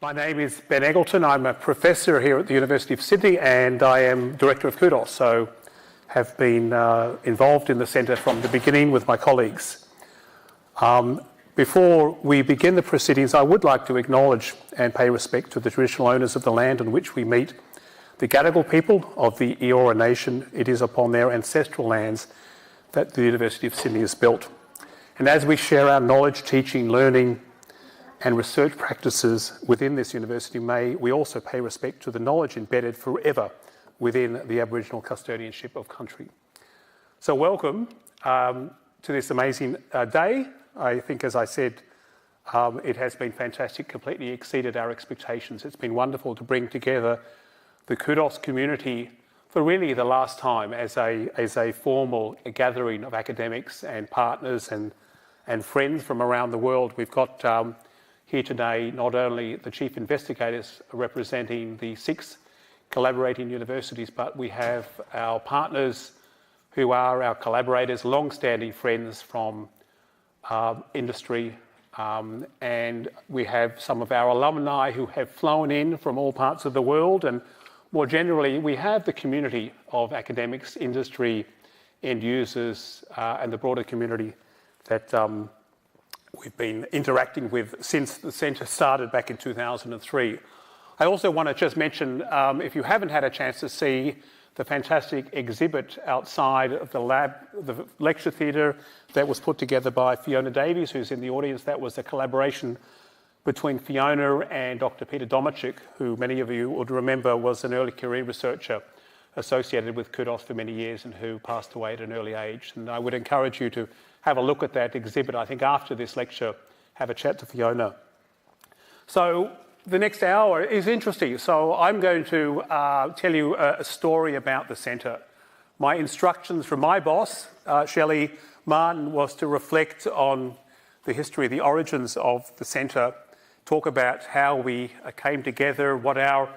My name is Ben Eggleton. I'm a professor here at the University of Sydney and I am Director of CUDOS, so have been involved in the centre from the beginning with my colleagues. Before we begin the proceedings, I would like to acknowledge and pay respect to the traditional owners of the land on which we meet, the Gadigal people of the Eora Nation. It is upon their ancestral lands that the University of Sydney is built. And as we share our knowledge, teaching, learning and research practices within this university, may we also pay respect to the knowledge embedded forever within the Aboriginal custodianship of country. So welcome to this amazing day. I think, as I said, it has been fantastic, completely exceeded our expectations. It's been wonderful to bring together the CUDOS community for really the last time as a formal gathering of academics and partners and friends from around the world. We've got here today not only the chief investigators representing the 6 collaborating universities, but we have our partners who are our collaborators, long-standing friends from industry, and we have some of our alumni who have flown in from all parts of the world, and more generally we have the community of academics, industry, end users and the broader community that we've been interacting with since the centre started back in 2003. I also want to just mention, if you haven't had a chance to see the fantastic exhibit outside of the lab, the lecture theatre that was put together by Fiona Davies, who's in the audience. That was a collaboration between Fiona and Dr. Peter Domachik, who many of you would remember was an early career researcher associated with CUDOS for many years and who passed away at an early age. And I would encourage you to have a look at that exhibit. I think after this lecture, have a chat to Fiona. So the next hour is interesting. So I'm going to tell you a story about the centre. My instructions from my boss, Shelley Martin, was to reflect on the history, the origins of the centre, talk about how we came together, what our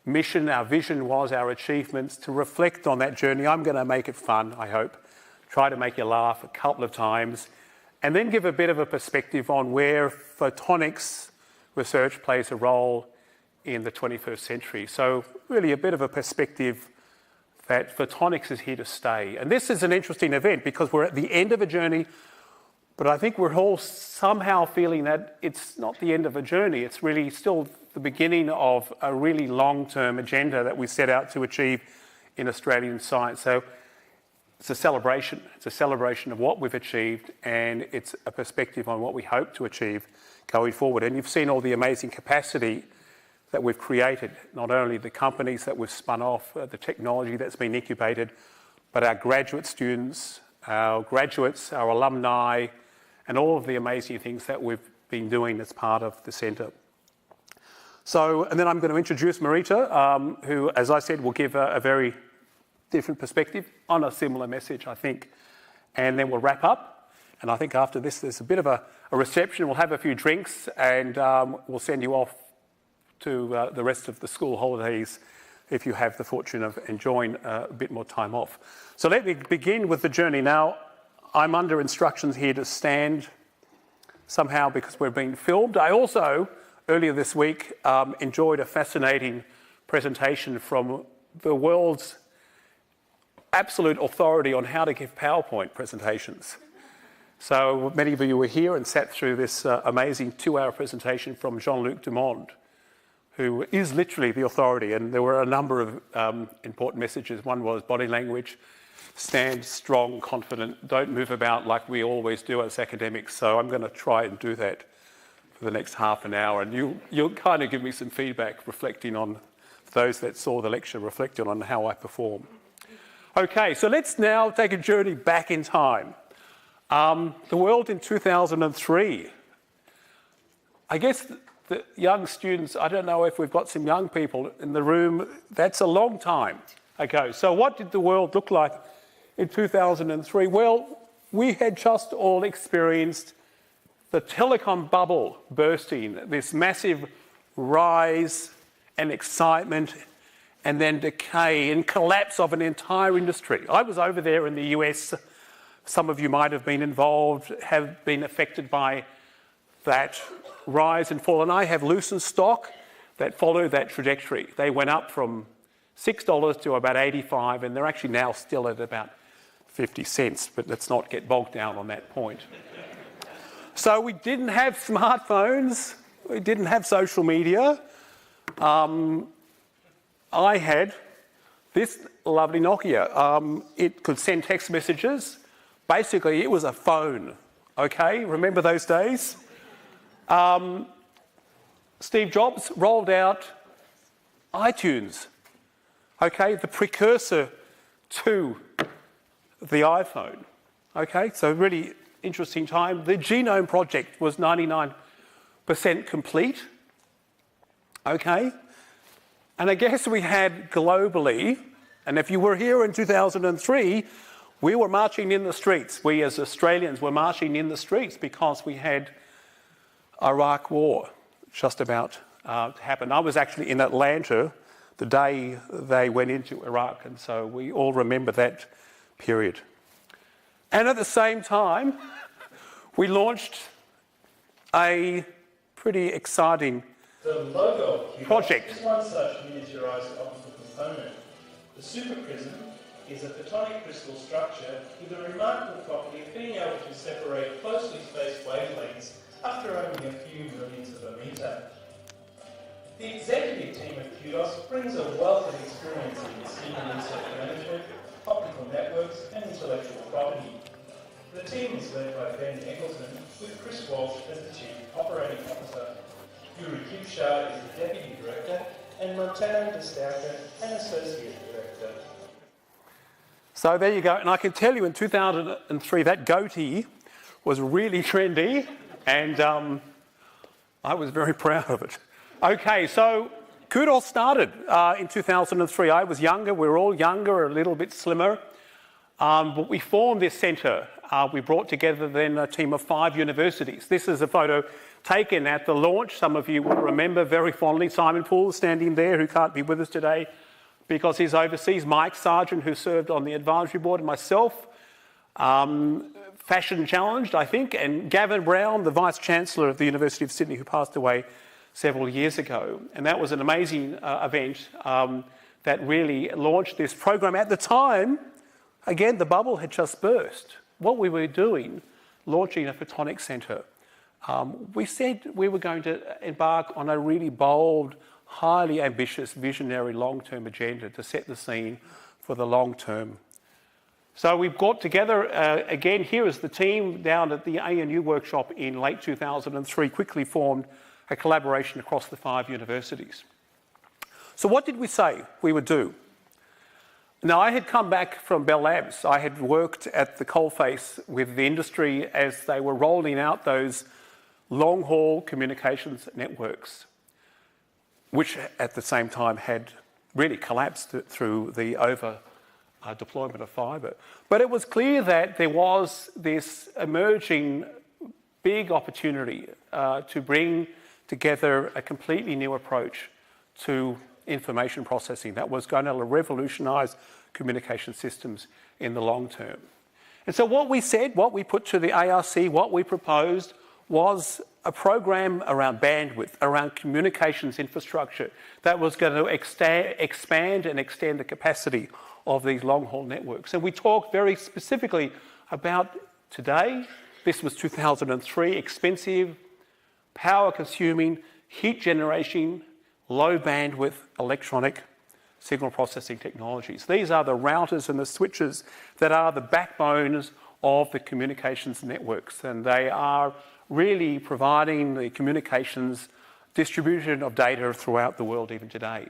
mission, our vision was, our achievements, to reflect on that journey. I'm going to make it fun, I hope. Try to make you laugh a couple of times, and then give a bit of a perspective on where photonics research plays a role in the 21st century. So really a bit of a perspective that photonics is here to stay. And this is an interesting event because we're at the end of a journey, but I think we're all somehow feeling that it's not the end of a journey. It's really still the beginning of a really long-term agenda that we set out to achieve in Australian science. So it's a celebration. It's a celebration of what we've achieved, and it's a perspective on what we hope to achieve going forward. And you've seen all the amazing capacity that we've created, not only the companies that we've spun off, the technology that's been incubated, but our graduate students, our graduates, our alumni, and all of the amazing things that we've been doing as part of the centre. So, and then I'm going to introduce Marita, who, as I said, will give a very different perspective on a similar message, I think. And then we'll wrap up. And I think after this, there's a bit of a reception. We'll have a few drinks and we'll send you off to the rest of the school holidays if you have the fortune of enjoying a bit more time off. So let me begin with the journey. Now, I'm under instructions here to stand somehow because we're being filmed. I also, earlier this week, enjoyed a fascinating presentation from the world's absolute authority on how to give PowerPoint presentations. So many of you were here and sat through this amazing 2-hour presentation from Jean-Luc Dumond, who is literally the authority. And there were a number of important messages. One was body language, stand strong, confident, don't move about like we always do as academics. So I'm going to try and do that for the next half an hour. And you'll kind of give me some feedback reflecting on those that saw the lecture, reflecting on how I perform. Okay, so let's now take a journey back in time. The world in 2003. I guess the young students, I don't know if we've got some young people in the room, that's a long time ago. So what did the world look like in 2003? Well, we had just all experienced the telecom bubble bursting, this massive rise and excitement and then decay and collapse of an entire industry. I was over there in the US. Some of you might have been involved, have been affected by that rise and fall. And I have Lucent stock that follow that trajectory. They went up from $6 to about 85, and they're actually now still at about 50 cents, but let's not get bogged down on that point. So we didn't have smartphones, we didn't have social media. I had this lovely Nokia. It could send text messages. Basically, it was a phone, okay? Remember those days? Steve Jobs rolled out iTunes, okay? The precursor to the iPhone, okay? So really interesting time. The Genome Project was 99% complete, okay? And I guess we had globally, and if you were here in 2003, we were marching in the streets. We as Australians were marching in the streets because we had Iraq War just about to happen. I was actually in Atlanta the day they went into Iraq, and so we all remember that period. And at the same time, we launched a pretty exciting the logo of CUDOS project. Is one such miniaturized optical component. The superprism is a photonic crystal structure with the remarkable property of being able to separate closely spaced wavelengths after only a few millionths of a metre. The executive team of CUDOS brings a wealth of experience in senior research management, optical networks and intellectual property. The team is led by Ben Eggleton, with Chris Walsh as the Chief Operating Officer. Yuri Kipshar is the Deputy Director, and Montana DeStauker an Associate Director. So there you go, and I can tell you in 2003 that goatee was really trendy, and I was very proud of it. Okay, so CUDOS started in 2003. I was younger, we were all younger, a little bit slimmer, but we formed this centre. We brought together then a team of 5 universities. This is a photo taken at the launch. Some of you will remember very fondly Simon Poole standing there, who can't be with us today because he's overseas. Mike Sargent, who served on the advisory board, and myself, fashion challenged, I think, and Gavin Brown, the Vice Chancellor of the University of Sydney, who passed away several years ago. And that was an amazing event that really launched this program. At the time, again, the bubble had just burst. What we were doing, launching a Photonics Centre, we said we were going to embark on a really bold, highly ambitious, visionary, long-term agenda to set the scene for the long term. So we've got together, again, here is the team down at the ANU workshop in late 2003, quickly formed a collaboration across the 5 universities. So what did we say we would do? Now, I had come back from Bell Labs. I had worked at the coalface with the industry as they were rolling out those long-haul communications networks, which at the same time had really collapsed through the deployment of fibre. But it was clear that there was this emerging big opportunity to bring together a completely new approach to information processing that was going to revolutionise communication systems in the long term. And so what we said, what we put to the ARC, what we proposed was a program around bandwidth, around communications infrastructure that was going to expand and extend the capacity of these long-haul networks. And we talked very specifically about today, this was 2003, expensive, power-consuming, heat-generating, low-bandwidth electronic signal processing technologies. These are the routers and the switches that are the backbones of the communications networks, and they are really providing the communications distribution of data throughout the world even today.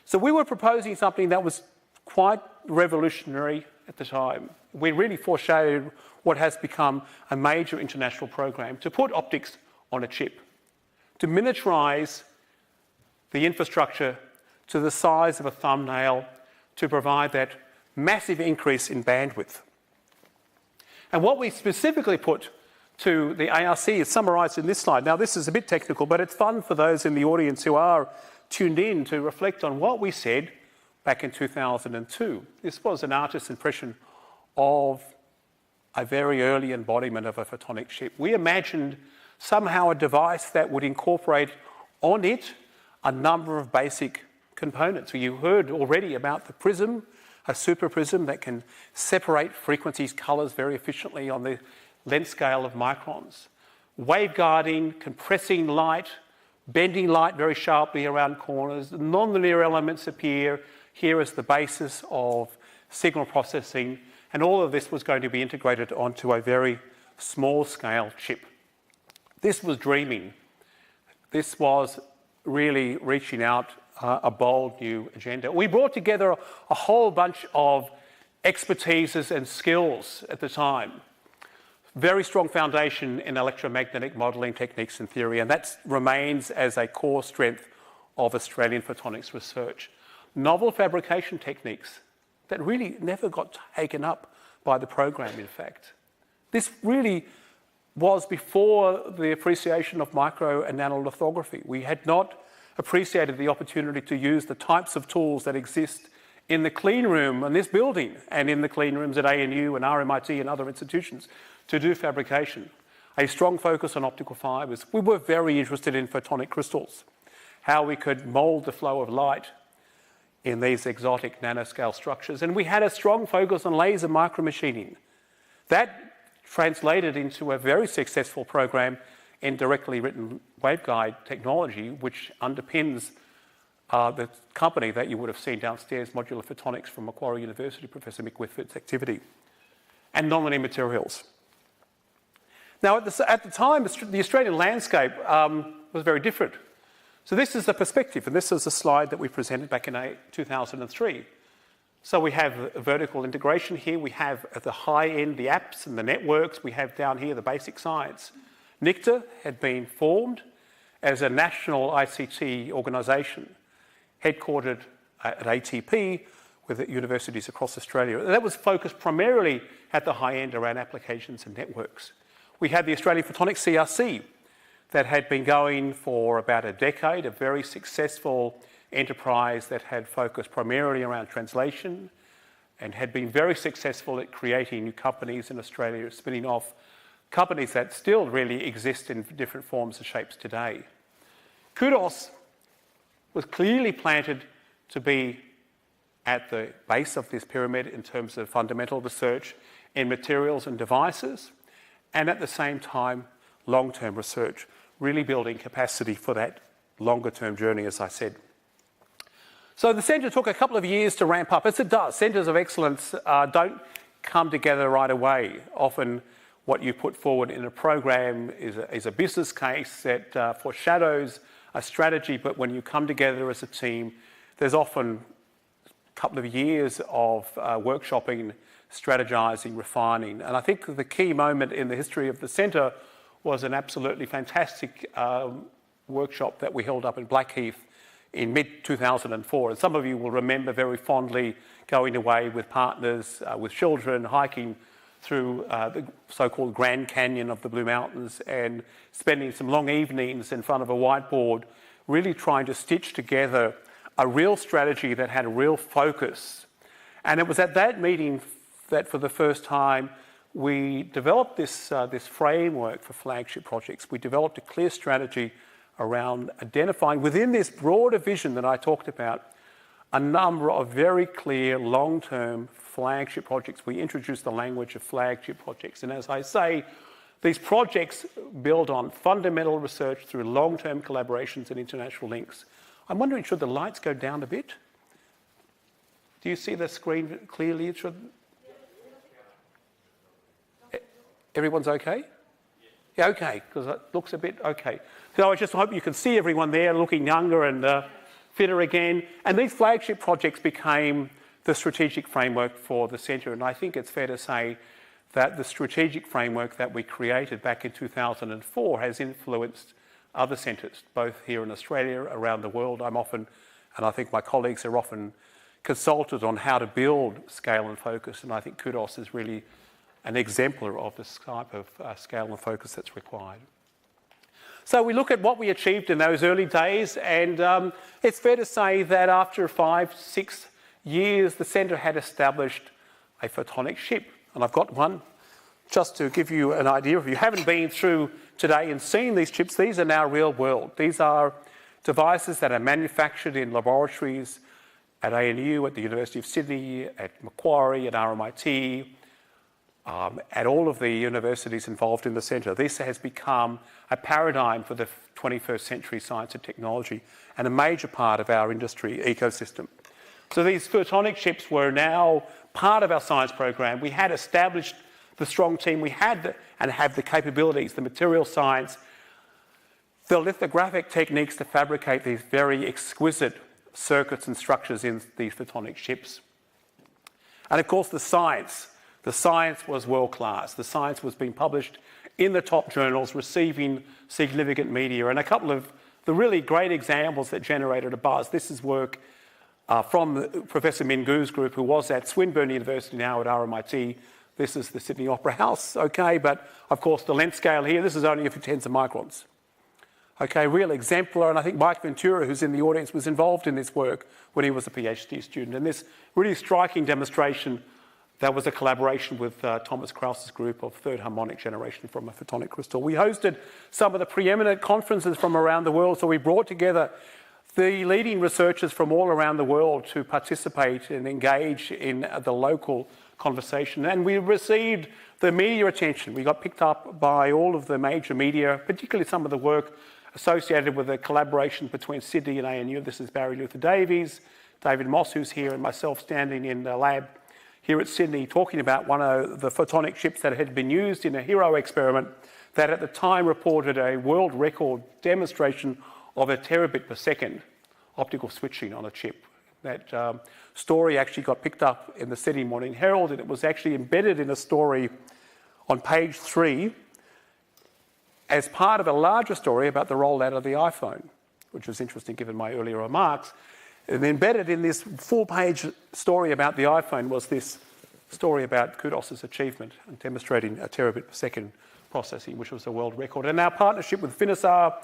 So we were proposing something that was quite revolutionary at the time. We really foreshadowed what has become a major international program to put optics on a chip, to miniaturise the infrastructure to the size of a thumbnail to provide that massive increase in bandwidth. And what we specifically put to the ARC is summarised in this slide. Now, this is a bit technical, but it's fun for those in the audience who are tuned in to reflect on what we said back in 2002. This was an artist's impression of a very early embodiment of a photonic chip. We imagined somehow a device that would incorporate on it a number of basic components. You heard already about the prism, a super prism that can separate frequencies, colours very efficiently on the length scale of microns. Waveguiding, compressing light, bending light very sharply around corners. Nonlinear elements appear here as the basis of signal processing, and all of this was going to be integrated onto a very small scale chip. This was dreaming. This was really reaching out a bold new agenda. We brought together a whole bunch of expertises and skills at the time. Very strong foundation in electromagnetic modelling techniques and theory, and that remains as a core strength of Australian photonics research. Novel fabrication techniques that really never got taken up by the program, in fact. This really was before the appreciation of micro and nanolithography. We had not appreciated the opportunity to use the types of tools that exist in the clean room in this building and in the clean rooms at ANU and RMIT and other institutions to do fabrication. A strong focus on optical fibres. We were very interested in photonic crystals, how we could mould the flow of light in these exotic nanoscale structures. And we had a strong focus on laser micromachining. That translated into a very successful program in directly written waveguide technology, which underpins the company that you would have seen downstairs, Modular Photonics from Macquarie University, Professor Mick Whitford's activity, and nonlinear materials. Now, at the time, the Australian landscape was very different. So this is the perspective, and this is a slide that we presented back in 2003. So we have vertical integration here. We have at the high end the apps and the networks. We have down here the basic science. NICTA had been formed as a national ICT organisation, headquartered at ATP with universities across Australia. That was focused primarily at the high end around applications and networks. We had the Australian Photonics CRC that had been going for about a decade, a very successful enterprise that had focused primarily around translation and had been very successful at creating new companies in Australia, spinning off companies that still really exist in different forms and shapes today. CUDOS was clearly planted to be at the base of this pyramid in terms of fundamental research in materials and devices, and at the same time, long-term research, really building capacity for that longer-term journey, as I said. So the centre took a couple of years to ramp up, as it does. Centres of excellence don't come together right away. Often what you put forward in a program is a business case that foreshadows a strategy, but when you come together as a team, there's often a couple of years of workshopping, strategising, refining. And I think the key moment in the history of the centre was an absolutely fantastic workshop that we held up in Blackheath in mid-2004. And some of you will remember very fondly going away with partners, with children, hiking through the so-called Grand Canyon of the Blue Mountains and spending some long evenings in front of a whiteboard, really trying to stitch together a real strategy that had a real focus. And it was at that meeting that for the first time we developed this framework for flagship projects. We developed a clear strategy around identifying within this broader vision that I talked about a number of very clear long-term flagship projects. We introduced the language of flagship projects. And as I say, these projects build on fundamental research through long-term collaborations and international links. I'm wondering, should the lights go down a bit? Do you see the screen clearly? Everyone's okay? Yeah, okay, because it looks a bit okay. So I just hope you can see everyone there looking younger and fitter again. And these flagship projects became the strategic framework for the centre. And I think it's fair to say that the strategic framework that we created back in 2004 has influenced other centres, both here in Australia, around the world. I'm often, and I think my colleagues are often, consulted on how to build scale and focus. And I think CUDOS is really an exemplar of this type of scale and focus that's required. So we look at what we achieved in those early days, and it's fair to say that after 5-6 years, the centre had established a photonic ship. And I've got one just to give you an idea, if you haven't been through today and seen these chips, these are now real world. These are devices that are manufactured in laboratories at ANU, at the University of Sydney, at Macquarie, at RMIT, at all of the universities involved in the centre. This has become a paradigm for the 21st century science and technology and a major part of our industry ecosystem. So these photonic chips were now part of our science program. We had established the strong team. We had and have the capabilities, the material science, the lithographic techniques to fabricate these very exquisite circuits and structures in these photonic chips. And of course the science was world class. The science was being published in the top journals, receiving significant media, and a couple of the really great examples that generated a buzz. This is work from Professor Min Gu's group, who was at Swinburne University, now at RMIT. This is the Sydney Opera House, okay, but of course the length scale here, this is only a few tens of microns. Okay, real exemplar, and I think Mike Ventura, who's in the audience, was involved in this work when he was a PhD student. And this really striking demonstration, that was a collaboration with Thomas Krauss's group of third harmonic generation from a photonic crystal. We hosted some of the preeminent conferences from around the world, so we brought together the leading researchers from all around the world to participate and engage in the local conversation. And we received the media attention. We got picked up by all of the major media, particularly some of the work associated with the collaboration between Sydney and ANU. This is Barry Luther Davies, David Moss, who's here, and myself standing in the lab here at Sydney talking about one of the photonic chips that had been used in a HERO experiment that at the time reported a world record demonstration of a terabit per second optical switching on a chip. That story actually got picked up in the Sydney Morning Herald, and it was actually embedded in a story on page 3 as part of a larger story about the rollout of the iPhone, which was interesting given my earlier remarks. And embedded in this full-page story about the iPhone was this story about CUDOS's achievement in demonstrating a terabit per second processing, which was a world record. And our partnership with Finisar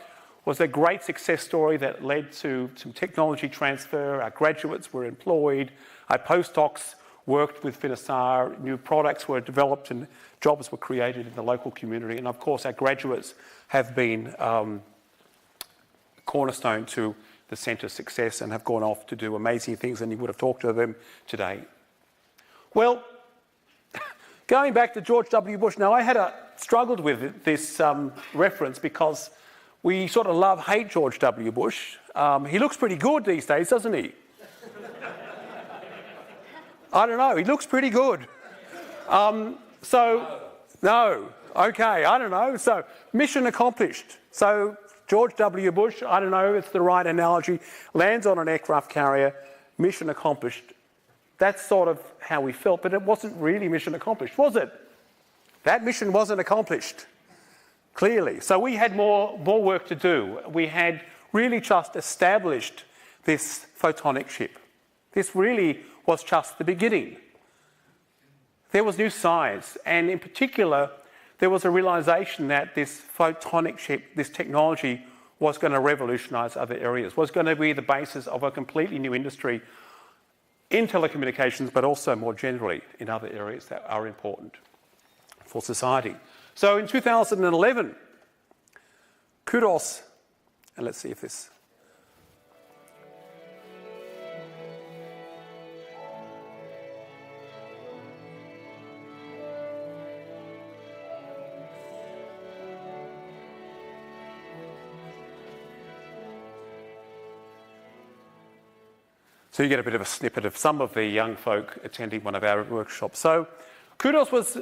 was a great success story that led to some technology transfer. Our graduates were employed, our postdocs worked with Finisar, new products were developed and jobs were created in the local community. And of course, our graduates have been cornerstone to the centre's success and have gone off to do amazing things, and you would have talked to them today. Well, going back to George W. Bush, now I had struggled with this reference because we sort of love-hate George W. Bush. He looks pretty good these days, doesn't he? I don't know, he looks pretty good. No, okay, I don't know. So, mission accomplished. So, George W. Bush, I don't know if it's the right analogy, lands on an aircraft carrier, mission accomplished. That's sort of how we felt, but it wasn't really mission accomplished, was it? That mission wasn't accomplished, clearly. So we had more work to do. We had really just established this photonic chip. This really was just the beginning. There was new science, and in particular, there was a realization that this photonic chip, this technology, was going to revolutionise other areas, was going to be the basis of a completely new industry in telecommunications, but also more generally in other areas that are important for society. So in 2011, CUDOS, and let's see if this... So you get a bit of a snippet of some of the young folk attending one of our workshops. So CUDOS was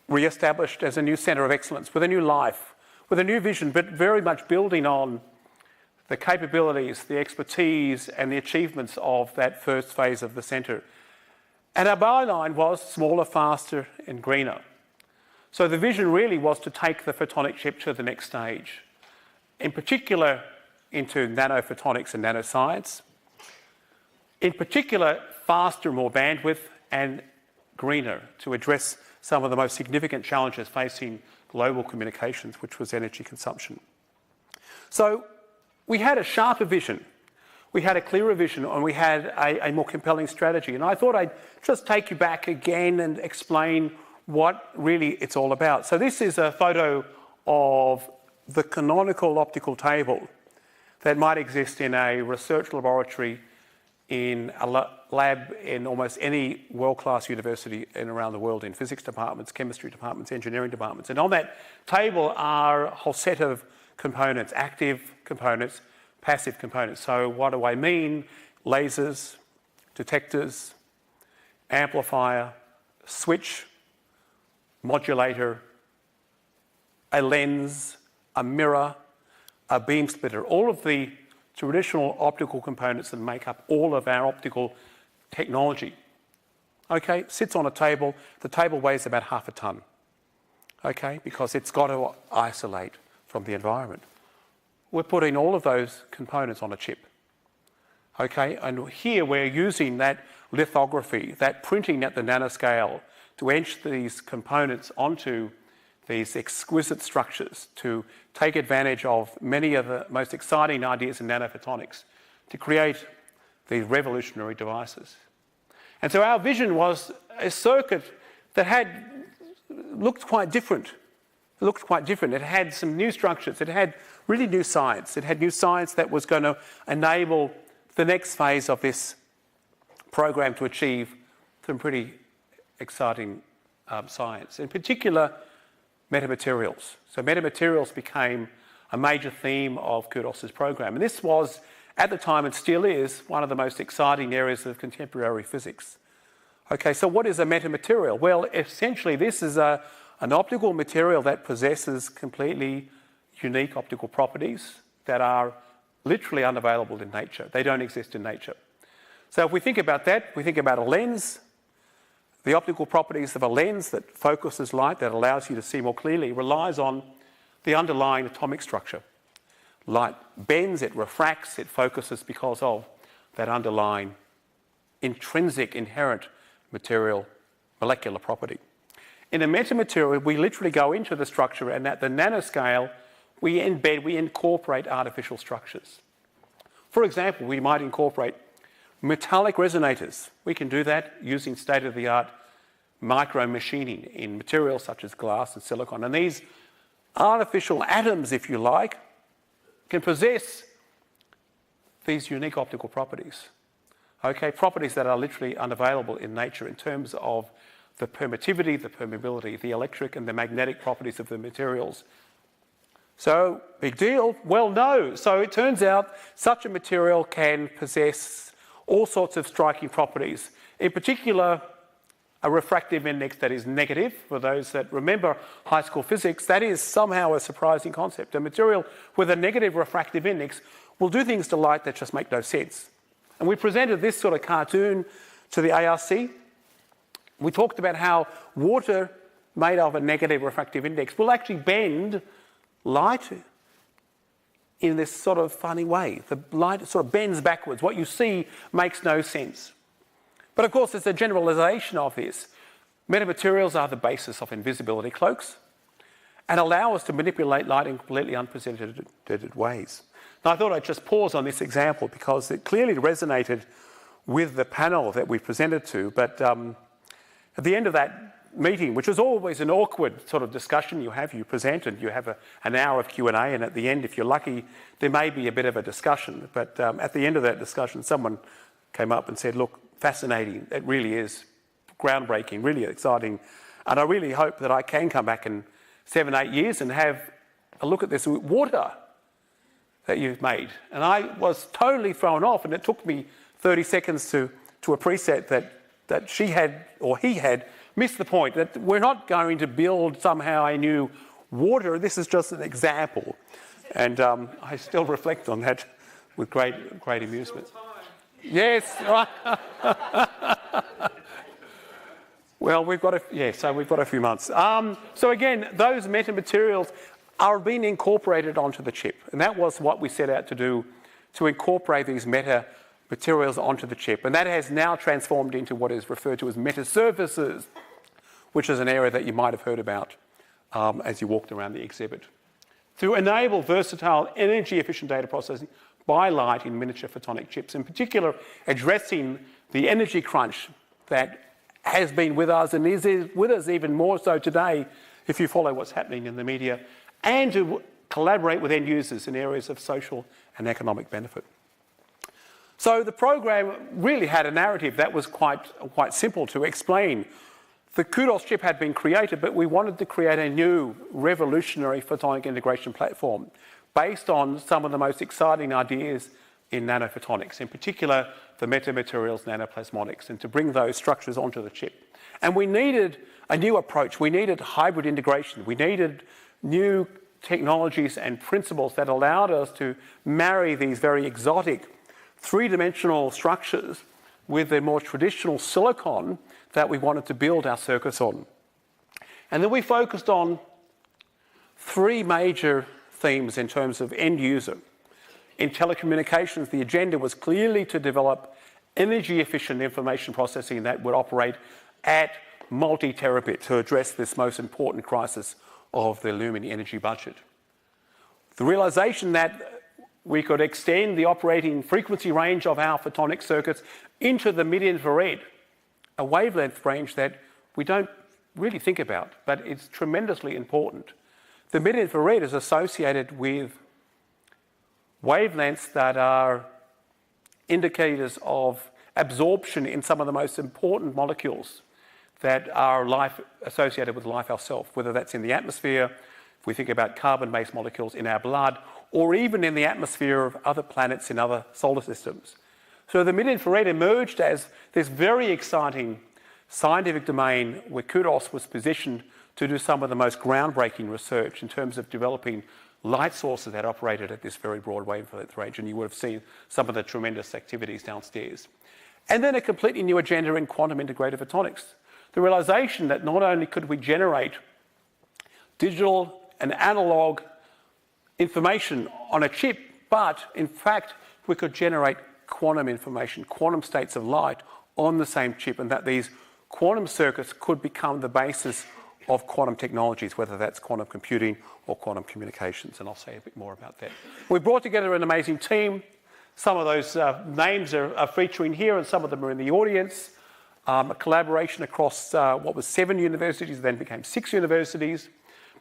re-established as a new centre of excellence with a new life, with a new vision, but very much building on the capabilities, the expertise and the achievements of that first phase of the centre. And our byline was smaller, faster and greener. So the vision really was to take the photonic chip to the next stage, in particular into nanophotonics and nanoscience. In particular, faster, more bandwidth, and greener to address some of the most significant challenges facing global communications, which was energy consumption. So we had a sharper vision, we had a clearer vision, and we had a more compelling strategy. And I thought I'd just take you back again and explain what really it's all about. So this is a photo of the canonical optical table that might exist in a research laboratory in a lab in almost any world-class university in around the world, in physics departments, chemistry departments, engineering departments. And on that table are a whole set of components, active components, passive components. So what do I mean? Lasers, detectors, amplifier, switch, modulator, a lens, a mirror, a beam splitter, all of the traditional optical components that make up all of our optical technology. Okay, sits on a table. The table weighs about half a ton. Okay, because it's got to isolate from the environment. We're putting all of those components on a chip. Okay, and here we're using that lithography, that printing at the nanoscale to etch these components onto these exquisite structures, to take advantage of many of the most exciting ideas in nanophotonics, to create these revolutionary devices. And so our vision was a circuit that looked quite different. It looked quite different. It had some new structures. It had really new science. It had new science that was going to enable the next phase of this program to achieve some pretty exciting science. In particular, metamaterials. So metamaterials became a major theme of CUDOS's program. And this was, at the time, and still is, one of the most exciting areas of contemporary physics. Okay, so what is a metamaterial? Well, essentially, this is an optical material that possesses completely unique optical properties that are literally unavailable in nature. They don't exist in nature. So if we think about that, we think about a lens. The optical properties of a lens that focuses light, that allows you to see more clearly, relies on the underlying atomic structure. Light bends, it refracts, it focuses because of that underlying intrinsic, inherent material, molecular property. In a metamaterial, we literally go into the structure, and at the nanoscale, we incorporate artificial structures. For example, we might incorporate metallic resonators. We can do that using state-of-the-art micro-machining in materials such as glass and silicon. And these artificial atoms, if you like, can possess these unique optical properties. Okay, properties that are literally unavailable in nature in terms of the permittivity, the permeability, the electric and the magnetic properties of the materials. So, big deal? Well, no. So it turns out such a material can possess all sorts of striking properties. In particular, a refractive index that is negative. For those that remember high school physics, that is somehow a surprising concept. A material with a negative refractive index will do things to light that just make no sense. And we presented this sort of cartoon to the ARC. We talked about how water made of a negative refractive index will actually bend light in this sort of funny way. The light sort of bends backwards. What you see makes no sense. But of course, it's a generalization of this. Metamaterials are the basis of invisibility cloaks and allow us to manipulate light in completely unprecedented ways. Now, I thought I'd just pause on this example because it clearly resonated with the panel that we presented to. But at the end of that meeting, which was always an awkward sort of discussion, you present and you have an hour of Q&A, and at the end, if you're lucky, there may be a bit of a discussion. But at the end of that discussion, someone came up and said, look, fascinating, it really is groundbreaking, really exciting, and I really hope that I can come back in 7-8 years and have a look at this water that you've made. And I was totally thrown off, and it took me 30 seconds to appreciate that she had, or he had, missed the point, that we're not going to build somehow a new water. This is just an example. And I still reflect on that with great amusement. Yes, right. Well, we've got a few months. So again, those metamaterials are being incorporated onto the chip. And that was what we set out to do, to incorporate these metamaterials onto the chip. And that has now transformed into what is referred to as metasurfaces, which is an area that you might have heard about as you walked around the exhibit. To enable versatile, energy-efficient data processing by light in miniature photonic chips, in particular addressing the energy crunch that has been with us and is with us even more so today if you follow what's happening in the media, and to collaborate with end users in areas of social and economic benefit. So the program really had a narrative that was quite simple to explain. The CUDOS chip had been created, but we wanted to create a new revolutionary photonic integration platform based on some of the most exciting ideas in nanophotonics, in particular the metamaterials, nanoplasmonics, and to bring those structures onto the chip. And we needed a new approach. We needed hybrid integration. We needed new technologies and principles that allowed us to marry these very exotic three-dimensional structures with the more traditional silicon that we wanted to build our circuits on. And then we focused on three major themes in terms of end user. In telecommunications, the agenda was clearly to develop energy-efficient information processing that would operate at multi-terabit to address this most important crisis of the looming energy budget. The realization that we could extend the operating frequency range of our photonic circuits into the mid-infrared, a wavelength range that we don't really think about, but it's tremendously important. The mid-infrared is associated with wavelengths that are indicators of absorption in some of the most important molecules that are associated with life ourselves, whether that's in the atmosphere, if we think about carbon-based molecules in our blood, or even in the atmosphere of other planets in other solar systems. So the mid-infrared emerged as this very exciting scientific domain where CUDOS was positioned to do some of the most groundbreaking research in terms of developing light sources that operated at this very broad wavelength range, and you would have seen some of the tremendous activities downstairs. And then a completely new agenda in quantum integrated photonics. The realization that not only could we generate digital and analog information on a chip, but in fact we could generate quantum information, quantum states of light on the same chip, and that these quantum circuits could become the basis of quantum technologies, whether that's quantum computing or quantum communications, and I'll say a bit more about that. We brought together an amazing team. Some of those names are featuring here, and some of them are in the audience. A collaboration across what was 7 universities, then became 6 universities,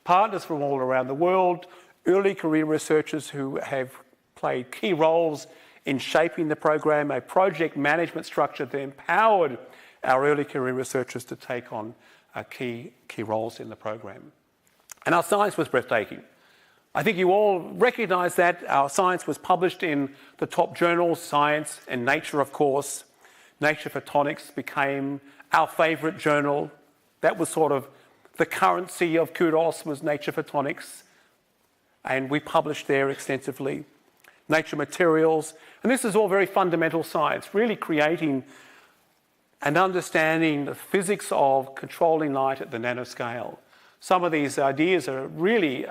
partners from all around the world, early career researchers who have played key roles in shaping the program, a project management structure that empowered our early career researchers to take on key roles in the program. And our science was breathtaking. I think you all recognise that. Our science was published in the top journals, Science and Nature, of course. Nature Photonics became our favourite journal. That was sort of the currency of CUDOS, was Nature Photonics. And we published there extensively. Nature Materials. And this is all very fundamental science, really creating and understanding the physics of controlling light at the nanoscale. Some of these ideas are really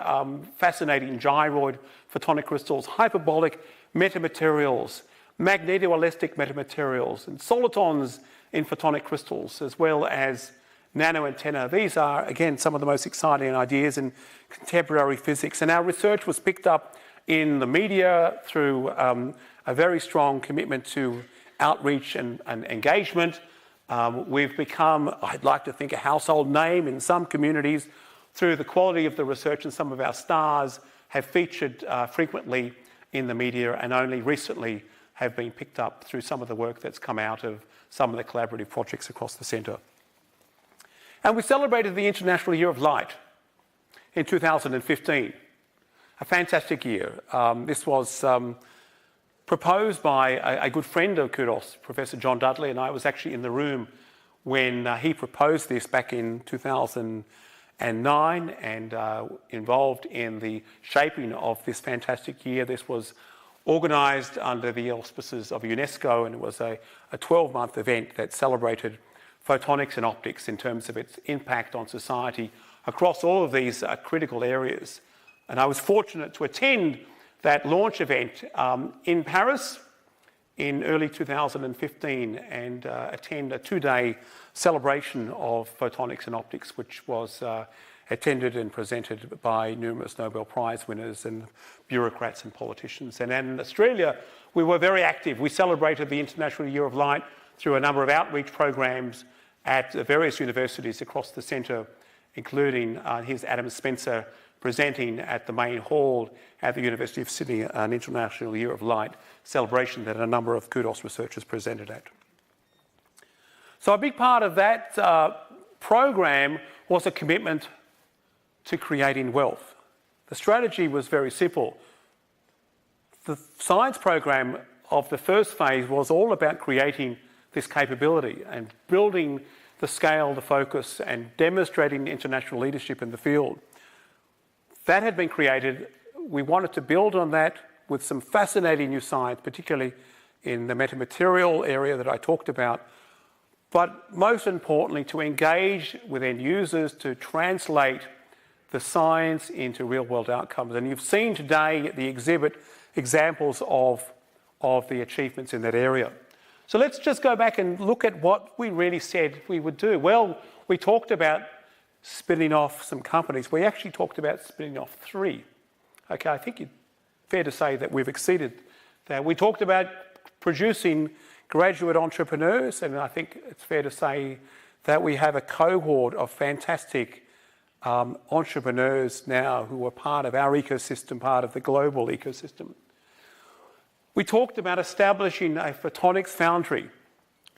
fascinating. Gyroid photonic crystals, hyperbolic metamaterials, magnetoelastic metamaterials, and solitons in photonic crystals, as well as nanoantenna. These are, again, some of the most exciting ideas in contemporary physics. And our research was picked up in the media through a very strong commitment to outreach and engagement. We've become, I'd like to think, a household name in some communities through the quality of the research, and some of our stars have featured frequently in the media, and only recently have been picked up through some of the work that's come out of some of the collaborative projects across the centre. And we celebrated the International Year of Light in 2015. A fantastic year. This was proposed by a good friend of CUDOS, Professor John Dudley, and I was actually in the room when he proposed this back in 2009 and involved in the shaping of this fantastic year. This was organised under the auspices of UNESCO, and it was a 12-month event that celebrated photonics and optics in terms of its impact on society across all of these critical areas. And I was fortunate to attend that launch event in Paris in early 2015 and attend a 2-day celebration of photonics and optics, which was attended and presented by numerous Nobel Prize winners and bureaucrats and politicians. And in Australia, we were very active. We celebrated the International Year of Light through a number of outreach programs at various universities across the centre, including here's Adam Spencer presenting at the main hall at the University of Sydney, an International Year of Light celebration that a number of CUDOS researchers presented at. So a big part of that program was a commitment to creating wealth. The strategy was very simple. The science program of the first phase was all about creating this capability and building the scale, the focus, and demonstrating international leadership in the field. That had been created. We wanted to build on that with some fascinating new science, particularly in the metamaterial area that I talked about, but most importantly, to engage with end users to translate the science into real-world outcomes. And you've seen today at the exhibit examples of the achievements in that area. So let's just go back and look at what we really said we would do. Well, we talked about spinning off some companies. We actually talked about spinning off 3. Okay, I think it's fair to say that we've exceeded that. We talked about producing graduate entrepreneurs, and I think it's fair to say that we have a cohort of fantastic entrepreneurs now who are part of our ecosystem, part of the global ecosystem. We talked about establishing a photonics foundry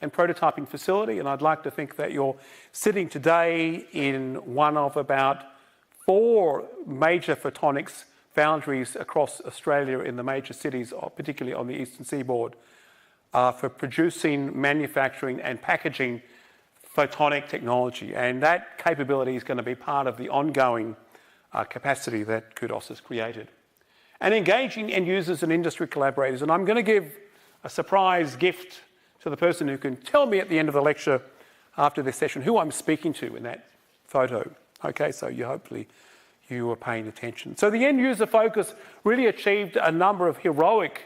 and prototyping facility, and I'd like to think that you're sitting today in one of about 4 major photonics foundries across Australia in the major cities, particularly on the eastern seaboard, for producing, manufacturing and packaging photonic technology. And that capability is going to be part of the ongoing capacity that CUDOS has created. And engaging end users and industry collaborators. And I'm going to give a surprise gift to the person who can tell me at the end of the lecture after this session who I'm speaking to in that photo. Okay, so hopefully you are paying attention. So the end user focus really achieved a number of heroic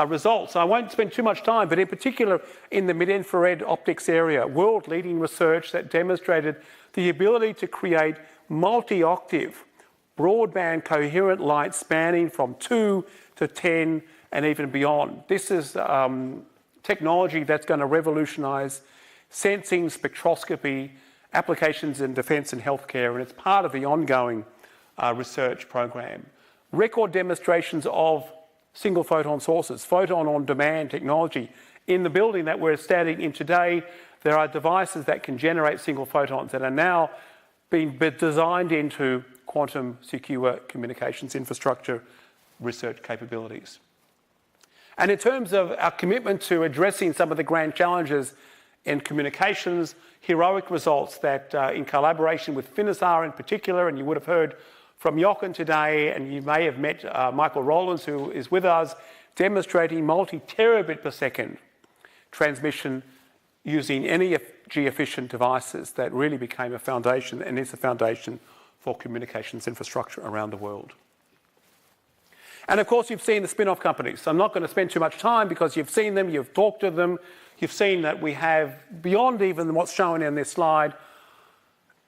results. I won't spend too much time, but in particular in the mid-infrared optics area, world-leading research that demonstrated the ability to create multi-octave broadband coherent light spanning from 2 to 10 and even beyond. This is technology that's going to revolutionise sensing, spectroscopy, applications in defence and healthcare, and it's part of the ongoing research program. Record demonstrations of single photon sources, photon on demand technology. In the building that we're standing in today, there are devices that can generate single photons that are now being designed into quantum secure communications infrastructure research capabilities. And in terms of our commitment to addressing some of the grand challenges in communications, heroic results that in collaboration with Finisar in particular, and you would have heard from Jochen today, and you may have met Michael Rowlands, who is with us, demonstrating multi-terabit per second transmission using energy-efficient devices that really became a foundation and is a foundation for communications infrastructure around the world. And of course, you've seen the spin-off companies. I'm not going to spend too much time because you've seen them, you've talked to them, you've seen that we have, beyond even what's shown in this slide,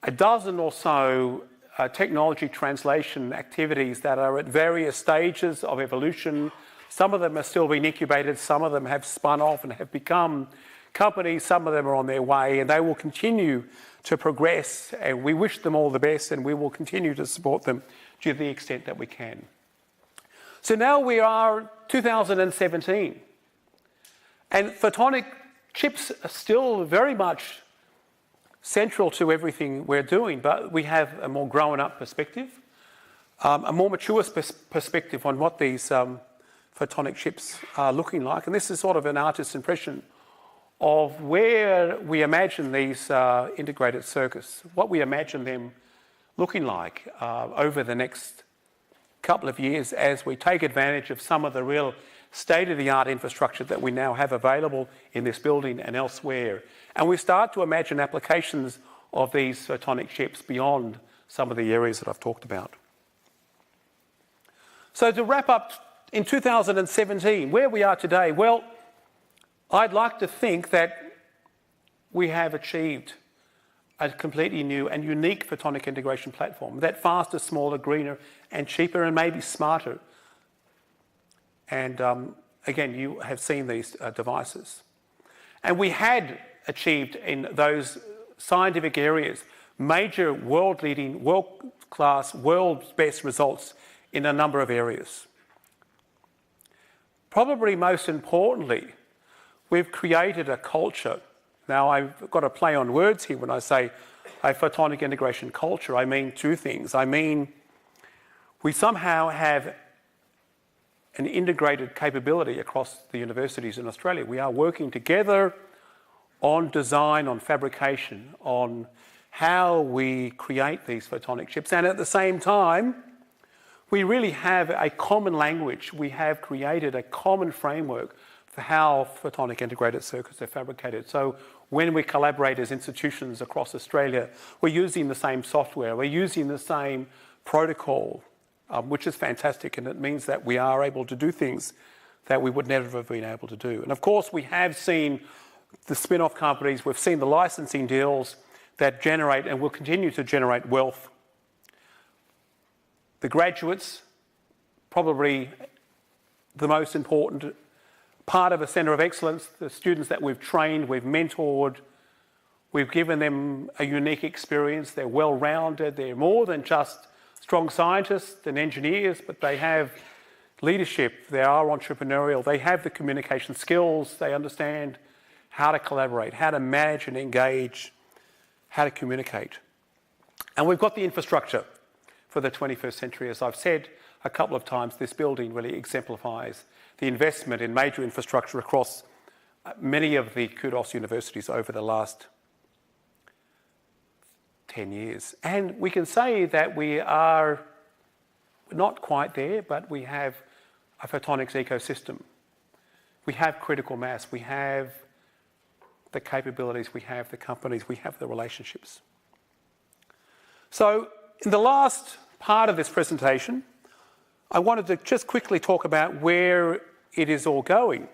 a dozen or so technology translation activities that are at various stages of evolution. Some of them are still being incubated, some of them have spun off and have become companies, some of them are on their way, and they will continue to progress, and we wish them all the best, and we will continue to support them to the extent that we can. So now we are 2017, and photonic chips are still very much central to everything we're doing, but we have a more grown-up perspective, a more mature perspective on what these photonic chips are looking like. And this is sort of an artist's impression of where we imagine these integrated circuits, what we imagine them looking like over the next couple of years as we take advantage of some of the real state-of-the-art infrastructure that we now have available in this building and elsewhere. And we start to imagine applications of these photonic chips beyond some of the areas that I've talked about. So to wrap up, in 2017, where we are today, well, I'd like to think that we have achieved a completely new and unique photonic integration platform, that faster, smaller, greener, and cheaper, and maybe smarter. And again, you have seen these devices. And we had achieved in those scientific areas, major world-leading, world-class, world's best results in a number of areas. Probably most importantly, we've created a culture. Now, I've got to play on words here when I say a photonic integration culture. I mean two things. I mean, we somehow have an integrated capability across the universities in Australia. We are working together on design, on fabrication, on how we create these photonic chips. And at the same time, we really have a common language. We have created a common framework for how photonic integrated circuits are fabricated. So when we collaborate as institutions across Australia, we're using the same software, we're using the same protocol, which is fantastic, and it means that we are able to do things that we would never have been able to do. And of course, we have seen the spin-off companies, we've seen the licensing deals that generate and will continue to generate wealth. The graduates, probably the most important part of a centre of excellence, the students that we've trained, we've mentored, we've given them a unique experience, they're well-rounded, they're more than just strong scientists and engineers, but they have leadership, they are entrepreneurial, they have the communication skills, they understand how to collaborate, how to manage and engage, how to communicate. And we've got the infrastructure for the 21st century. As I've said a couple of times, this building really exemplifies the investment in major infrastructure across many of the CUDOS universities over the last 10 years. And we can say that we are not quite there, but we have a photonics ecosystem. We have critical mass, we have the capabilities, we have the companies, we have the relationships. So in the last part of this presentation, I wanted to just quickly talk about where it is all going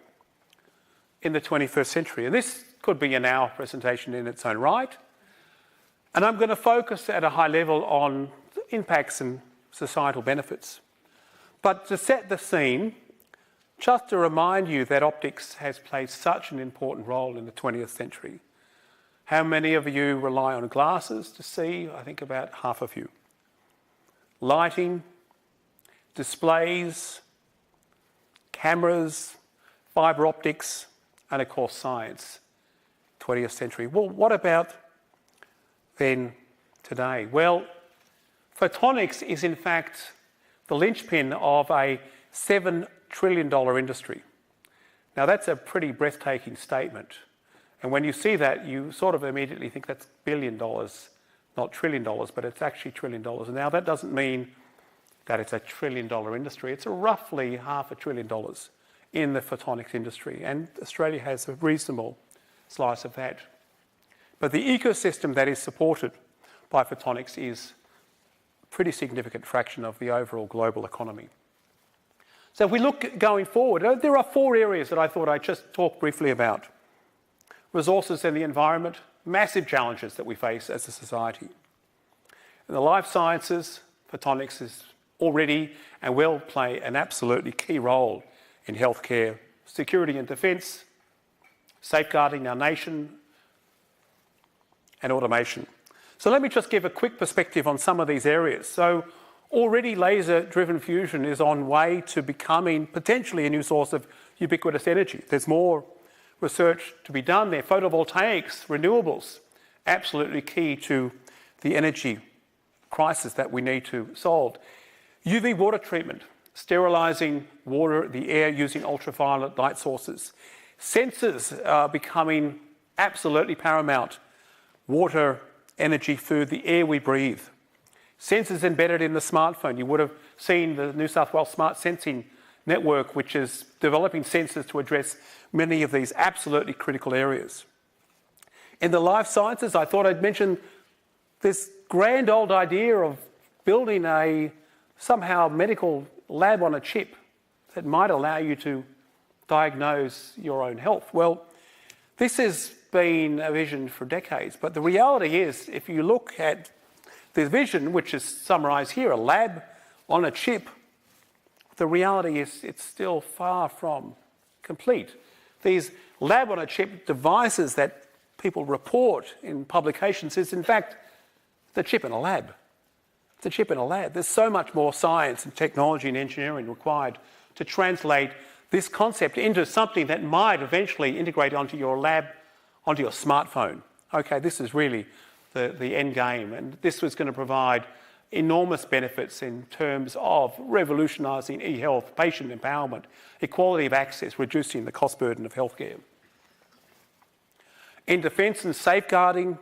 in the 21st century. And this could be an hour presentation in its own right. And I'm going to focus at a high level on impacts and societal benefits. But to set the scene, just to remind you that optics has played such an important role in the 20th century. How many of you rely on glasses to see? I think about half of you. Lighting, displays, cameras, fibre optics, and of course science, 20th century. Well, what about then today? Well, photonics is in fact the linchpin of a $7 trillion industry. Now that's a pretty breathtaking statement. And when you see that, you sort of immediately think that's $1 billion, not $1 trillion, but it's actually $1 trillion. And now that doesn't mean that it's a $1 trillion industry. It's roughly $500 billion in the photonics industry. And Australia has a reasonable slice of that. But the ecosystem that is supported by photonics is a pretty significant fraction of the overall global economy. So if we look going forward, there are 4 areas that I thought I'd just talk briefly about. Resources and the environment, massive challenges that we face as a society. In the life sciences, photonics is already and will play an absolutely key role in healthcare, security and defence, safeguarding our nation, and automation. So let me just give a quick perspective on some of these areas. So already laser-driven fusion is on way to becoming potentially a new source of ubiquitous energy. There's more research to be done there. Photovoltaics, renewables, absolutely key to the energy crisis that we need to solve. UV water treatment, sterilising water, the air using ultraviolet light sources. Sensors are becoming absolutely paramount. Water, energy, food, the air we breathe. Sensors embedded in the smartphone. You would have seen the New South Wales Smart Sensing Network, which is developing sensors to address many of these absolutely critical areas. In the life sciences, I thought I'd mention this grand old idea of building a somehow medical lab on a chip that might allow you to diagnose your own health. Well, this has been a vision for decades, but the reality is, if you look at the vision, which is summarised here, a lab on a chip, the reality is it's still far from complete. These lab on a chip devices that people report in publications is, in fact, the chip in a lab. It's a chip in a lab. There's so much more science and technology and engineering required to translate this concept into something that might eventually integrate onto your lab, onto your smartphone. Okay, this is really the end game, and this was going to provide enormous benefits in terms of revolutionising e-health, patient empowerment, equality of access, reducing the cost burden of healthcare. In defence and safeguarding,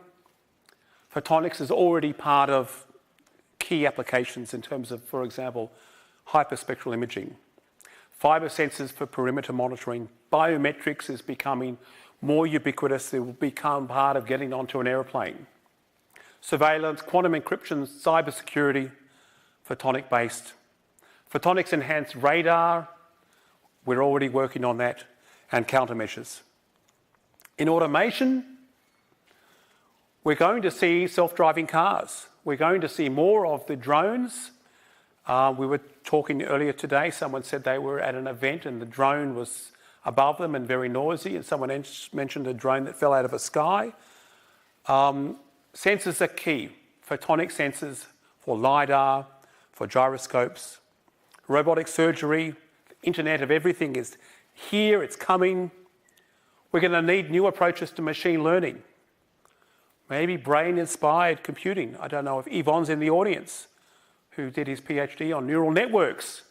photonics is already part of key applications in terms of, for example, hyperspectral imaging, fibre sensors for perimeter monitoring, biometrics is becoming more ubiquitous. It will become part of getting onto an aeroplane. Surveillance, quantum encryption, cybersecurity, photonic-based. Photonics-enhanced radar, we're already working on that, and countermeasures. In automation, we're going to see self-driving cars. We're going to see more of the drones. We were talking earlier today, someone said they were at an event and the drone was above them and very noisy, and someone mentioned a drone that fell out of a sky. Sensors are key. Photonic sensors for LiDAR, for gyroscopes, robotic surgery, Internet of Everything is here, it's coming. We're going to need new approaches to machine learning. Maybe brain-inspired computing. I don't know if Yvonne's in the audience, who did his PhD on neural networks.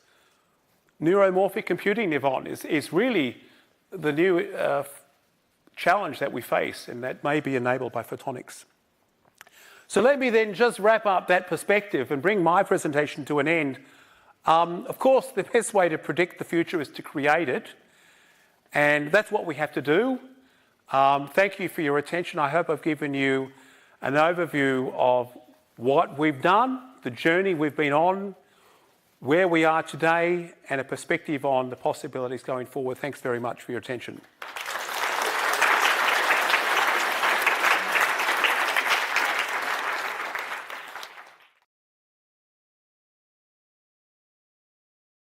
Neuromorphic computing, Yvonne, is really the new challenge that we face, and that may be enabled by photonics. So let me then just wrap up that perspective and bring my presentation to an end. Of course, the best way to predict the future is to create it, and that's what we have to do. Thank you for your attention. I hope I've given you an overview of what we've done, the journey we've been on, where we are today, and a perspective on the possibilities going forward. Thanks very much for your attention.